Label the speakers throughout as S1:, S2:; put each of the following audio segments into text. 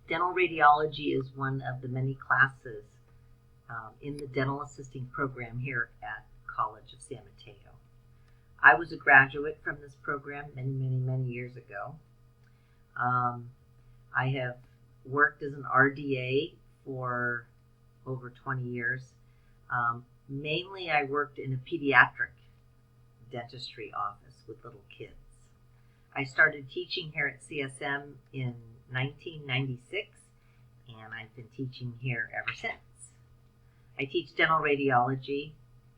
S1: Dental radiology is one of the many classes in the dental assisting program here at College of San Mateo. I was a graduate from this program many years ago. I have worked as an RDA for over 20 years. Mainly I worked in a pediatric dentistry office with little kids. I started teaching here at CSM in 1996, and I've been teaching here ever since. I teach dental radiology.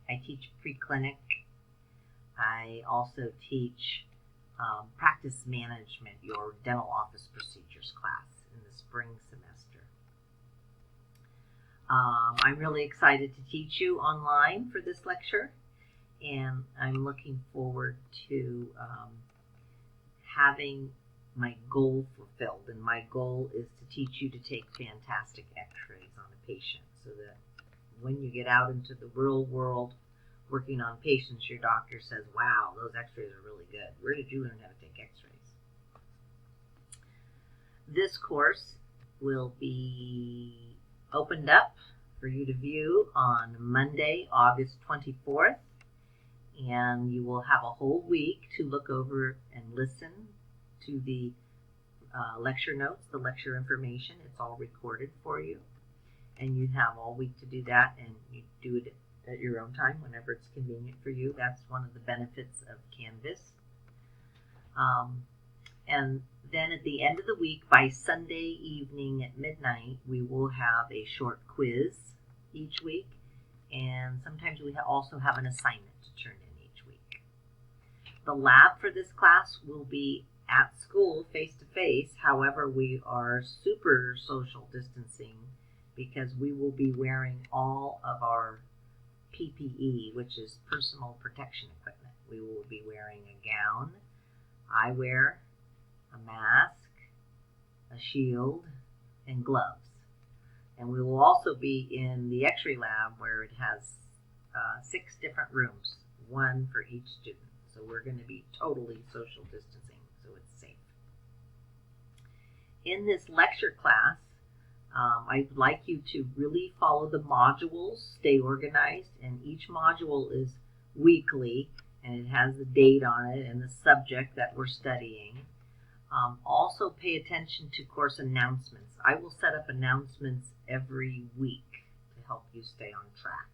S1: I teach pre-clinic. I also teach practice management, your dental office procedures class in the spring semester. I'm really excited to teach you online for this lecture, and I'm looking forward to having my goal fulfilled. And my goal is to teach you to take fantastic x-rays on a patient so that when you get out into the real world working on patients, your doctor says, wow, those x-rays are really good. Where did you learn how to take x-rays? This course will be opened up for you to view on Monday, August 24th. And you will have a whole week to look over and listen to the lecture notes, the lecture information. It's all recorded for you. And you have all week to do that, and you do it at your own time whenever it's convenient for you. That's one of the benefits of Canvas. And then at the end of the week, by Sunday evening at midnight, we will have a short quiz each week. And sometimes we also have an assignment to turn in each week. The lab for this class will be at school face-to-face. However, we are super social distancing because we will be wearing all of our PPE, which is personal protection equipment. We will be wearing a gown, eyewear, a mask, a shield, and gloves. And we will also be in the X-ray lab where it has 6 different rooms, one for each student. So we're going to be totally social distancing, so it's safe. In this lecture class, I'd like you to really follow the modules, stay organized, and each module is weekly, and it has the date on it and the subject that we're studying. Also pay attention to course announcements. I will set up announcements every week to help you stay on track.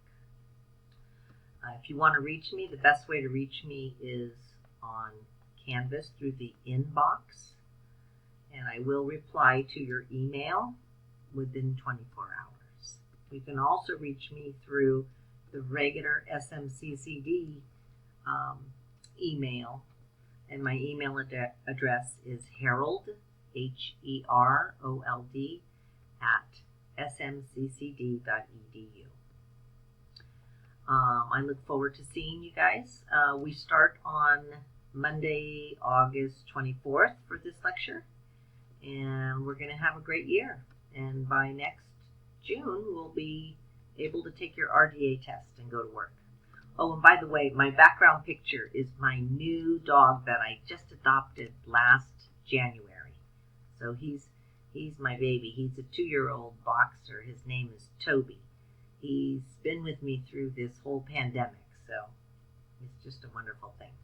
S1: If you want to reach me, the best way to reach me is on Canvas through the inbox, and I will reply to your email within 24 hours. You can also reach me through the regular SMCCD email, and my email address is Herold, HEROLD, @smccd.edu. I look forward to seeing you guys. We start on Monday, August 24th for this lecture, and we're going to have a great year. And by next June, we'll be able to take your RDA test and go to work. Oh, and by the way, my background picture is my new dog that I just adopted last January. So he's my baby. He's a 2-year-old boxer. His name is Toby. He's been with me through this whole pandemic, so it's just a wonderful thing.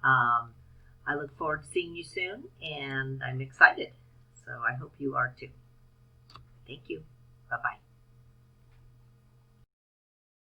S1: I look forward to seeing you soon, and I'm excited. So I hope you are too. Thank you. Bye-bye.